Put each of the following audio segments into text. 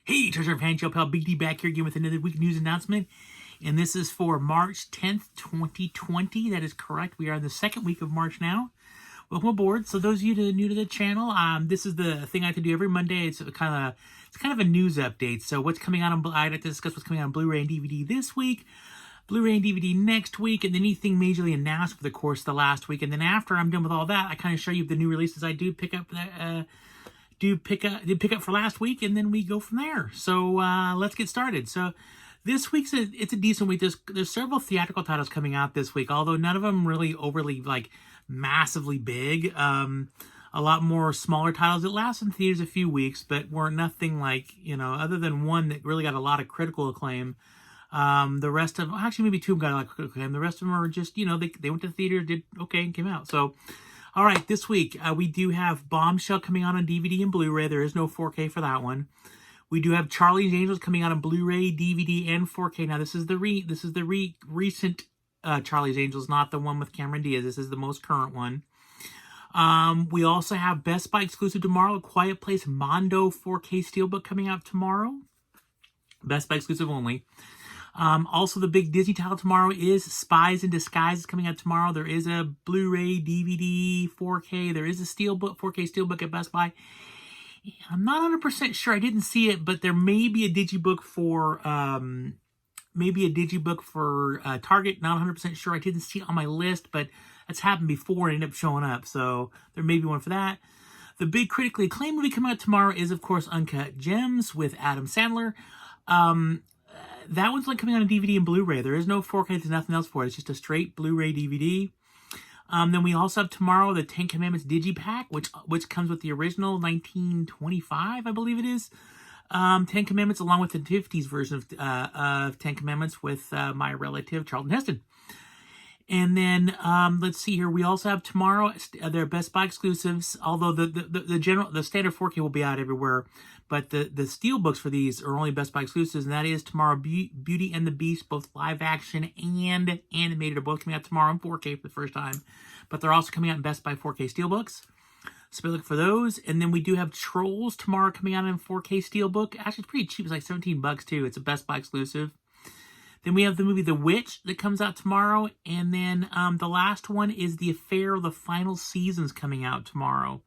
Hey, Treasure Fan Show pal, Big D back here again with another week news announcement. And this is for March 10th, 2020. That is correct. We are in the second week of March now. Welcome aboard. So those of you new to the channel, this is the thing I like to do every Monday. It's kind of a news update. So what's coming out on, I like to discuss what's coming out on Blu-ray and DVD this week, Blu-ray and DVD next week, and anything majorly announced for the course of the last week. And then after I'm done with all that, I kind of show you the new releases I do pick up pick up for last week, and then we go from there. So let's get started. So this week's it's a decent week. There's several theatrical titles coming out this week, although none of them really overly like massively big. A lot more smaller titles that last in theaters a few weeks, but were nothing like, other than one that really got a lot of critical acclaim. The rest of, actually maybe two got a lot of critical acclaim. The rest of them are just, they went to the theater, did okay, and came out. So all right, this week we do have Bombshell coming out on DVD and Blu-ray. There is no 4K for that one. We do have Charlie's Angels coming out on Blu-ray, DVD, and 4K. Now this is the recent Charlie's Angels, not the one with Cameron Diaz. This is the most current one. We also have Best Buy exclusive tomorrow, A Quiet Place Mondo 4K Steelbook coming out tomorrow. Best Buy exclusive only. Also, the big Disney title tomorrow is Spies in Disguise. Is coming out tomorrow. There is a Blu-ray, DVD, 4K. There is a Steelbook, 4K Steelbook at Best Buy. I'm not 100% sure. I didn't see it, but there may be a Digibook for Target. Not 100% sure. I didn't see it on my list, but that's happened before and ended up showing up. So there may be one for that. The big critically acclaimed movie coming out tomorrow is, of course, Uncut Gems with Adam Sandler. That one's like coming on a DVD and Blu-ray. There is no 4K. There's nothing else for it. It's just a straight Blu-ray DVD. Then we also have tomorrow the Ten Commandments Digipack, which comes with the original 1925, I believe it is. Ten Commandments, along with the 50s version of Ten Commandments with my relative Charlton Heston. And then let's see here. We also have tomorrow their Best Buy exclusives. Although the standard 4K will be out everywhere, but the steelbooks for these are only Best Buy exclusives, and that is tomorrow Beauty and the Beast, both live action and animated, are both coming out tomorrow in 4K for the first time. But they're also coming out in Best Buy 4K steelbooks. So be looking for those. And then we do have Trolls tomorrow coming out in 4K steelbook. Actually, it's pretty cheap. It's like $17 too. It's a Best Buy exclusive. Then we have the movie The Witch that comes out tomorrow. And then the last one is The Affair of the Final Seasons coming out tomorrow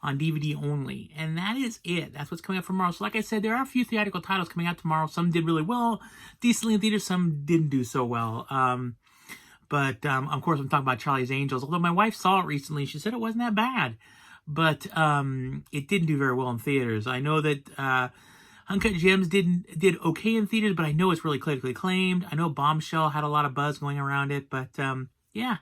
on DVD only. And that is it. That's what's coming out tomorrow. So like I said, there are a few theatrical titles coming out tomorrow. Some did really well, decently in theaters. Some didn't do so well. But of course, I'm talking about Charlie's Angels. Although my wife saw it recently. She said it wasn't that bad. But it didn't do very well in theaters. I know that Uncut Gems did okay in theaters, but I know it's really critically acclaimed. I know Bombshell had a lot of buzz going around it, but yeah,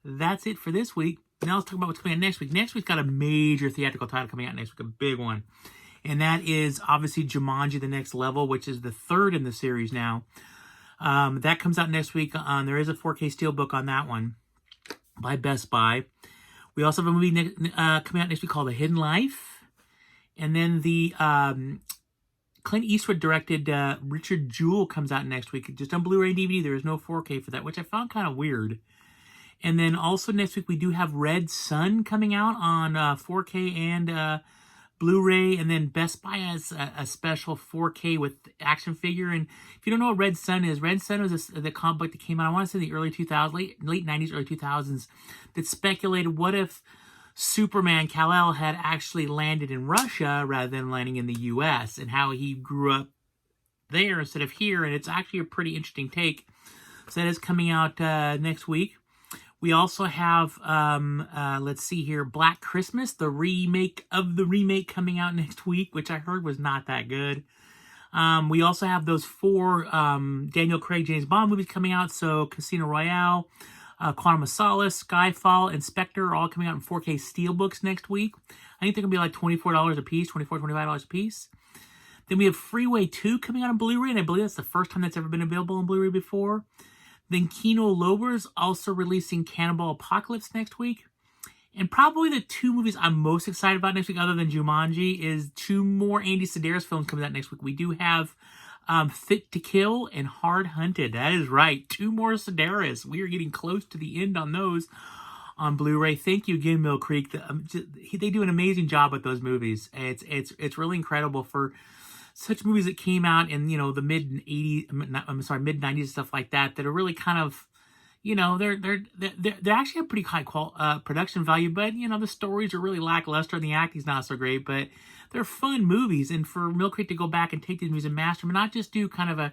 that's it for this week. Now let's talk about what's coming out next week. Next week's got a major theatrical title coming out next week, a big one. And that is obviously Jumanji: The Next Level, which is the third in the series now. That comes out next week. There is a 4K Steelbook on that one by Best Buy. We also have a movie coming out next week called The Hidden Life. And then the Clint Eastwood directed Richard Jewell comes out next week. Just on Blu-ray and DVD. There is no 4K for that, which I found kind of weird. And then also next week we do have Red Sun coming out on 4K and Blu-ray. And then Best Buy has a special 4K with action figure. And if you don't know what Red Sun is the comic book that came out, I want to say in the early 2000s, late 90s, early 2000s, that speculated what if Superman Kal-El had actually landed in Russia rather than landing in the U.S. and how he grew up there instead of here. And it's actually a pretty interesting take. So that is coming out next week. We also have, let's see here, Black Christmas, the remake of the remake coming out next week, which I heard was not that good. We also have those 4 Daniel Craig James Bond movies coming out. So Casino Royale, Quantum of Solace, Skyfall, and Spectre are all coming out in 4K Steelbooks next week. I think they're going to be like $24 a piece, $25 a piece. Then we have Freeway 2 coming out on Blu-ray, and I believe that's the first time that's ever been available on Blu-ray before. Then Kino Lorber's also releasing Cannibal Apocalypse next week. And probably the 2 movies I'm most excited about next week, other than Jumanji, is 2 more Andy Sedaris films coming out next week. We do have Fit to Kill and Hard Hunted. That is right. 2 more Sedaris. We are getting close to the end on those on Blu-ray. Thank you again, Mill Creek. They do an amazing job with those movies. It's really incredible for such movies that came out in, the mid 90s and stuff like that are really kind of, they actually have pretty high production value, but the stories are really lackluster and the acting's not so great, but they're fun movies. And for Mill Creek to go back and take these movies and master them, and not just do kind of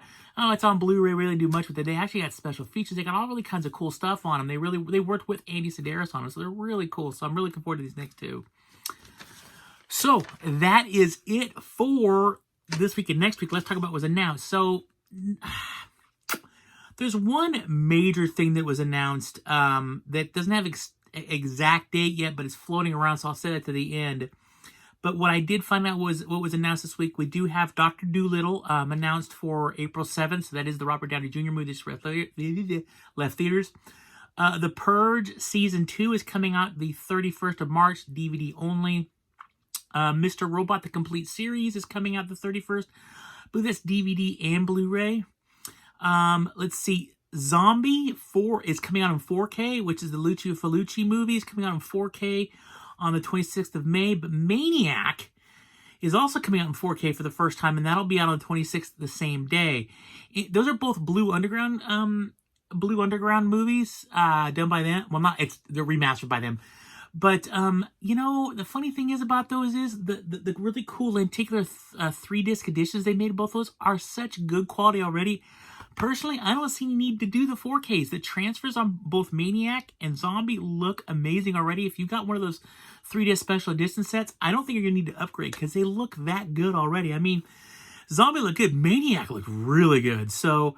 it's on Blu-ray, really do much with it. They actually got special features. They got all really kinds of cool stuff on them. They worked with Andy Sedaris on them, so they're really cool. So I'm really looking forward to these next two. So that is it for this week and next week. Let's talk about what was announced. So there's one major thing that was announced that doesn't have exact date yet, but it's floating around, so I'll say that to the end. But what I did find out was what was announced this week. We do have Dr. Dolittle announced for April 7th. So that is the Robert Downey Jr. movie that left theaters. The Purge Season 2 is coming out the 31st of March, DVD only. Mr. Robot, the complete series, is coming out the 31st. I believe that's DVD and Blu-ray. Let's see. Zombie 4 is coming out in 4K, which is the Lucio Fulci movie. Is coming out in 4K on the 26th of May. But Maniac is also coming out in 4K for the first time, and that'll be out on the 26th the same day. Those are both Blue Underground movies done by them. Well, they're remastered by them. But, the funny thing is about those is the really cool lenticular 3-disc editions they made of both those are such good quality already. Personally, I don't see any need to do the 4Ks. The transfers on both Maniac and Zombie look amazing already. If you got one of those 3-disc special edition sets, I don't think you're going to need to upgrade because they look that good already. I mean, Zombie looked good. Maniac looked really good. So,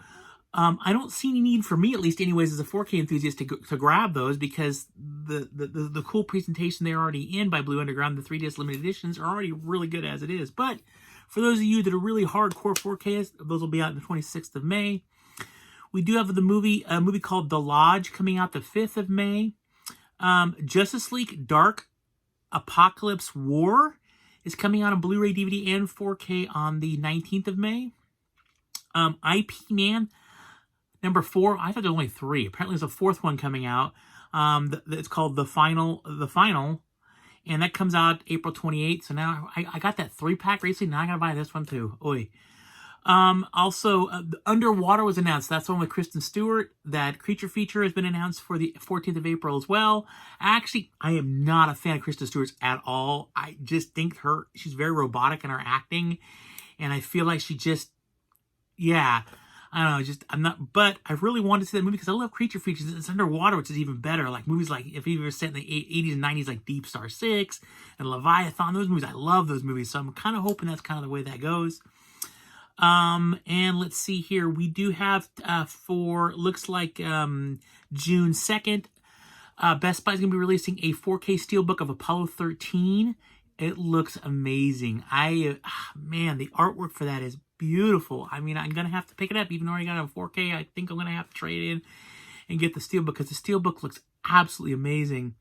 I don't see any need for me, at least anyways, as a 4K enthusiast to grab those because the cool presentation they're already in by Blue Underground, the 3-disc limited editions, are already really good as it is. But for those of you that are really hardcore 4Ks, those will be out on the 26th of May. We do have a movie called The Lodge coming out the 5th of May. Justice League Dark Apocalypse War is coming out on Blu-ray, DVD, and 4K on the 19th of May. IP Man number 4. I thought there were only 3. Apparently there's a 4th one coming out. It's called The Final. And that comes out April 28th. So now I got that 3-pack recently. Now I gotta buy this one too. Oy. Also, Underwater was announced. That's the one with Kristen Stewart. That creature feature has been announced for the 14th of April as well. Actually, I am not a fan of Kristen Stewart's at all. I just think she's very robotic in her acting. And I feel like she just, I don't know, I'm not, but I really wanted to see that movie because I love creature features. It's underwater, which is even better. Like movies like, if you were set in the 80s and 90s, like Deep Star 6 and Leviathan, those movies, I love those movies. So I'm kind of hoping that's kind of the way that goes. And let's see here. We do have, looks like, June 2nd, Best Buy is going to be releasing a 4K Steelbook of Apollo 13. It looks amazing. Man, the artwork for that is beautiful. I mean, I'm going to have to pick it up, even though I got it on 4K. I think I'm going to have to trade in and get the Steelbook because the Steelbook looks absolutely amazing.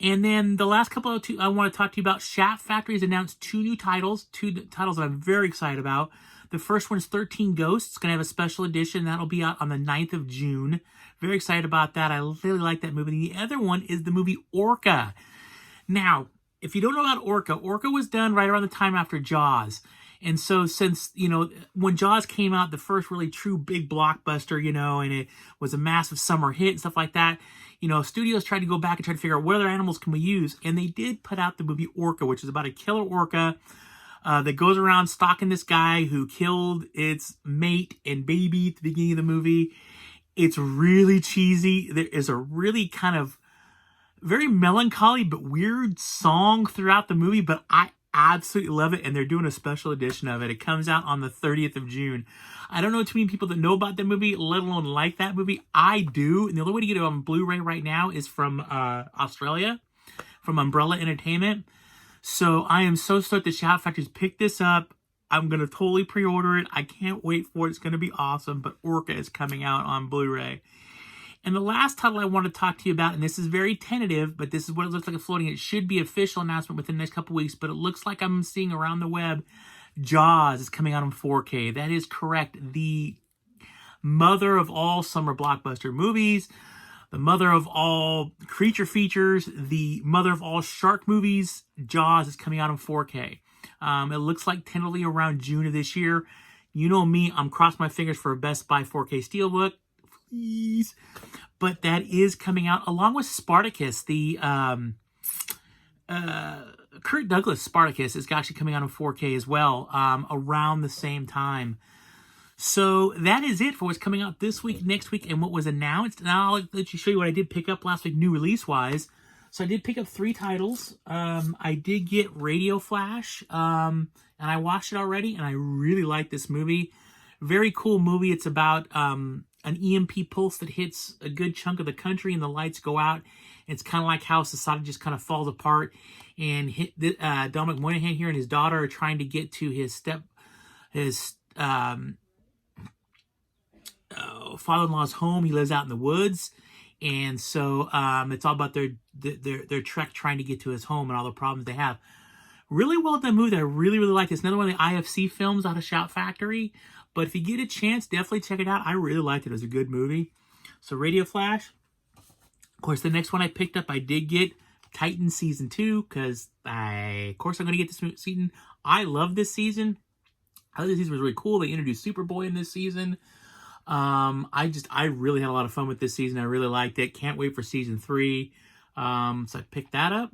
And then the last couple of I want to talk to you about. Shaft Factory has announced 2 new titles, 2 titles that I'm very excited about. The first one is 13 Ghosts. It's going to have a special edition. That'll be out on the 9th of June. Very excited about that. I really like that movie. And the other one is the movie Orca. Now, if you don't know about Orca was done right around the time after Jaws. And so since, when Jaws came out, the first really true big blockbuster, and it was a massive summer hit and stuff like that, studios tried to go back and try to figure out what other animals can we use. And they did put out the movie Orca, which is about a killer orca that goes around stalking this guy who killed its mate and baby at the beginning of the movie. It's really cheesy. There is a really kind of very melancholy but weird song throughout the movie, but I absolutely love it, and they're doing a special edition of it. It comes out on the 30th of June. I don't know too many people that know about that movie, let alone like that movie. I do, and the only way to get it on Blu-ray right now is from Australia, from Umbrella Entertainment. So I am so stoked that Shaft Factory's picked this up. I'm going to totally pre-order it. I can't wait for it. It's going to be awesome, but Orca is coming out on Blu-ray. And the last title I want to talk to you about, and this is very tentative, but this is what it looks like it's floating. It should be official announcement within the next couple weeks, but it looks like I'm seeing around the web, Jaws is coming out on 4K. That is correct. The mother of all summer blockbuster movies. the mother of all creature features, the mother of all shark movies, Jaws, is coming out in 4K. It looks like tentatively around June of this year. You know me, I'm crossing my fingers for a Best Buy 4K Steelbook. Please. But that is coming out along with Spartacus. The Kirk Douglas Spartacus is actually coming out in 4K as well, around the same time. So that is it for what's coming out this week, next week, and what was announced. Now I'll let you show you what I did pick up last week, new release-wise. So I did pick up 3 titles. I did get Radio Flash, and I watched it already, and I really like this movie. Very cool movie. It's about an EMP pulse that hits a good chunk of the country, and the lights go out. It's kind of like how society just kind of falls apart. And Dominic Monaghan here and his daughter are trying to get to his father-in-law's home. He lives out in the woods, and so it's all about their trek trying to get to his home and all the problems they have. Really well done movie. I really like this. Another one of the IFC films out of Shout Factory. But if you get a chance, definitely check it out. I really liked it. It was a good movie. So Radio Flash. Of course, the next one I picked up, I did get Titan Season 2, because of course I'm going to get this season. I love this season. I thought this season was really cool. They introduced Superboy in this season. I really had a lot of fun with this season. I really liked it. Can't wait for Season 3. So I picked that up.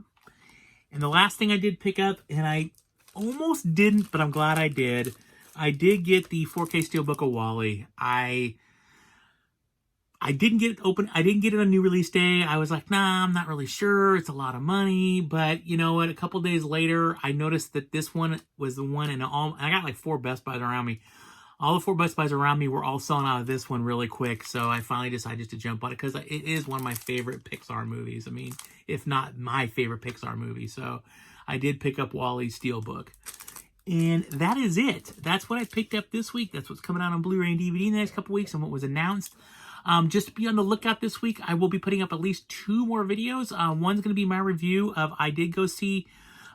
And the last thing I did pick up, and I almost didn't, but I'm glad I did. I did get the 4K Steelbook of WALL-E. I didn't get it open. I didn't get it on new release day. I was like, nah, I'm not really sure. It's a lot of money. But you know what? A couple days later, I noticed that this one was the one, and I got like 4 Best Buys around me. All the 4 Best Buys around me were all selling out of this one really quick. So I finally decided just to jump on it, because it is one of my favorite Pixar movies. I mean, if not my favorite Pixar movie. So I did pick up WALL-E Steelbook. And that is it. That's what I picked up this week. That's what's coming out on Blu-ray and DVD in the next couple weeks and what was announced. Just be on the lookout this week. I will be putting up at least 2 more videos. One's going to be my review of I did go see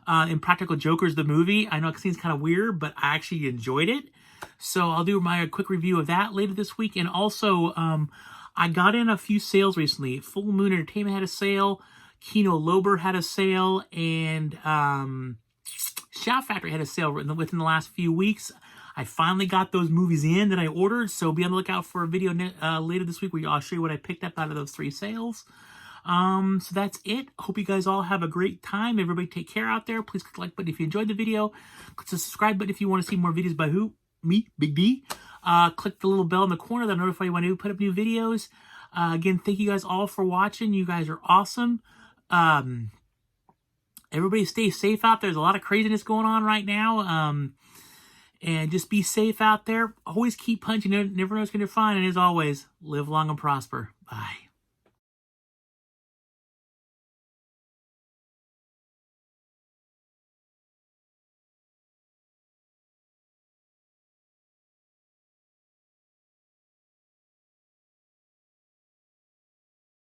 Impractical Jokers, the movie. I know it seems kind of weird, but I actually enjoyed it. So I'll do my quick review of that later this week. And also, I got in a few sales recently. Full Moon Entertainment had a sale. Kino Lorber had a sale. And Shout Factory had a sale within the last few weeks. I finally got those movies in that I ordered, so be on the lookout for a video later this week where I'll show you what I picked up out of those 3 sales. So that's it. Hope you guys all have a great time. Everybody take care out there. Please click the like button if you enjoyed the video. Click the subscribe button if you want to see more videos by who? Me, Big D. Click the little bell in the corner that'll notify you when I put up new videos. Again, thank you guys all for watching. You guys are awesome. Everybody stay safe out there. There's a lot of craziness going on right now. And just be safe out there. Always keep punching. You never know what's going to find. And as always, live long and prosper. Bye.